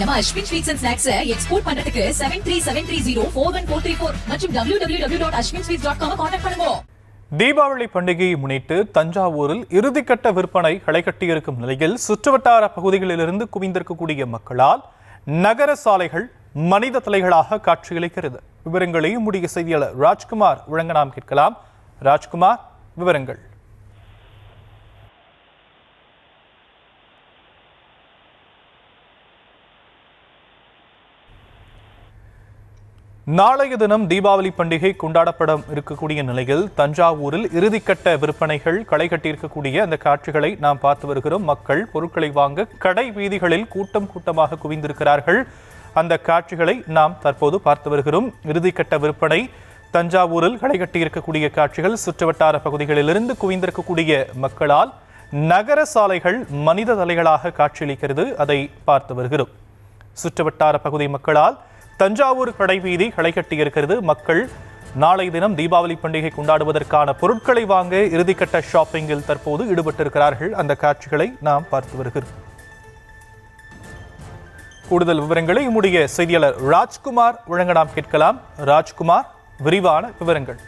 நம்ம Ashwin sweets and snacks export பண்றதுக்கு 7373041434 மற்றும் www.ashwinsweets.com கான்டாக்ட் பண்ணுங்க. தீபாவளி பண்டிகையை முன்னிட்டு தஞ்சாவூரில் இறுதிக்கட்ட விற்பனை களை கட்டியிருக்கும் நிலையில் சுற்றுவட்டார பகுதிகளிலிருந்து குவிந்திருக்கக்கூடிய மக்களால் நகர சாலைகள் மனித தலைகளாக காட்சியளிக்கிறது. விவரங்களை முடிய செய்தியாளர் ராஜ்குமார் வழங்க நாம் கேட்கலாம். ராஜ்குமார், விவரங்கள். நாளைய தினம் தீபாவளி பண்டிகை கொண்டாடப்பட இருக்கக்கூடிய நிலையில் தஞ்சாவூரில் இறுதிக்கட்ட விற்பனைகள் களை கட்டியிருக்கக்கூடிய அந்த காட்சிகளை நாம் பார்த்து வருகிறோம். மக்கள் பொருட்களை வாங்க கடை வீதிகளில் கூட்டம் கூட்டமாக குவிந்திருக்கிறார்கள். அந்த காட்சிகளை நாம் தற்போது பார்த்து வருகிறோம். இறுதிக்கட்ட விற்பனை தஞ்சாவூரில் களை கட்டியிருக்கக்கூடிய காட்சிகள், சுற்றுவட்டார பகுதிகளிலிருந்து குவிந்திருக்கக்கூடிய மக்களால் நகர சாலைகள் மனித தலைகளாக காட்சியளிக்கிறது. அதை பார்த்து வருகிறோம். சுற்றுவட்டார பகுதி மக்களால் தஞ்சாவூர் கடைவீதி களை கட்டியிருக்கிறது. மக்கள் நாளை தினம் தீபாவளி பண்டிகை கொண்டாடுவதற்கான பொருட்களை வாங்க இறுதிக்கட்ட ஷாப்பிங்கில் தற்போது ஈடுபட்டிருக்கிறார்கள். அந்த காட்சிகளை நாம் பார்த்து வருகிறோம். கூடுதல் விவரங்களை நம்முடைய செய்தியாளர் ராஜ்குமார் வழங்க நாம் கேட்கலாம். ராஜ்குமார், விரிவான விவரங்கள்.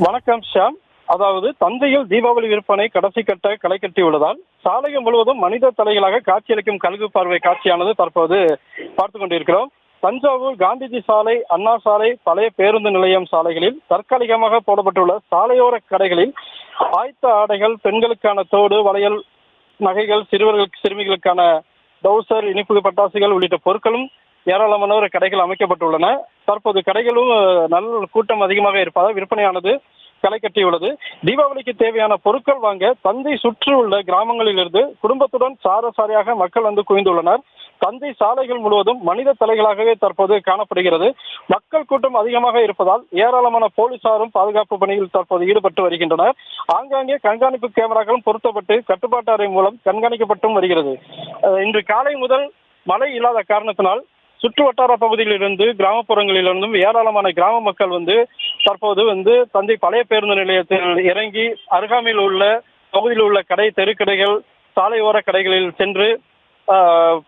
வணக்கம் ஷாம். அதாவது தஞ்சையில் தீபாவளி விற்பனை கடைசி கட்ட களை கட்டியுள்ளதால் சாலைகள் முழுவதும் மனித தலைகளாக காட்சியளிக்கும் கல்வி பார்வை காட்சியானது தற்போது பார்த்து கொண்டிருக்கிறோம். தஞ்சாவூர் காந்திஜி சாலை, அண்ணா சாலை, பழைய பேருந்து நிலையம் சாலைகளில் தற்காலிகமாக போடப்பட்டுள்ள சாலையோர கடைகளில் ஆயத்த ஆடைகள், பெண்களுக்கான தோடு, வளையல், நகைகள், சிறுமிகளுக்கான டவுசர், இனிப்பு பட்டாசுகள் உள்ளிட்ட பொருட்களும் ஏராளமான கடைகள் அமைக்கப்பட்டுள்ளன. தற்போது கடைகளும் நல்ல கூட்டம் அதிகமாக இருப்பதால் விற்பனையானது களை கட்டியுள்ளது. தீபாவளிக்கு தேவையான பொருட்கள் வாங்க தஞ்சை சுற்றியுள்ள கிராமங்களிலிருந்து குடும்பத்துடன் சாரையாக மக்கள் வந்து குவிந்துள்ளனர். தஞ்சை சாலைகள் முழுவதும் மனித தலைகளாகவே தற்போது காணப்படுகிறது. மக்கள் கூட்டம் அதிகமாக இருப்பதால் ஏராளமான போலீசாரும் பாதுகாப்பு பணியில் தற்போது ஈடுபட்டு வருகின்றனர். ஆங்காங்கே கண்காணிப்பு கேமராக்களும் பொருத்தப்பட்டு கட்டுப்பாட்டு அறை மூலம் கண்காணிக்கப்பட்டும் வருகிறது. இன்று காலை முதல் மழை இல்லாத காரணத்தினால் சுற்று வட்டார பகுதியிலிருந்து கிராமப்புறங்களிலிருந்தும் ஏராளமான கிராம மக்கள் தற்போது தஞ்சை பழைய பேருந்து நிலையத்தில் இறங்கி அருகாமையில் உள்ள பகுதியில் உள்ள தெருக்கடைகள், சாலையோர கடைகளில் சென்று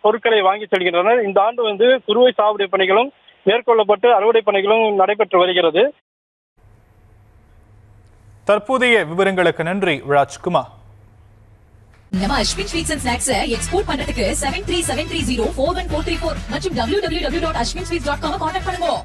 பொருட்களை வாங்கி செல்கின்றனர். இந்த ஆண்டு குறுவை சாகுபடி பணிகளும் மேற்கொள்ளப்பட்டு அறுவடை பணிகளும் நடைபெற்று வருகிறது. தற்போதைய விவரங்களுக்கு நன்றி ராஜ்குமார். நம்ம Ashwin sweets and snacks export பண்றதுக்கு 7373041434 மற்றும் www.ashwinsweets.com கான்டாக்ட் பண்ணுங்க.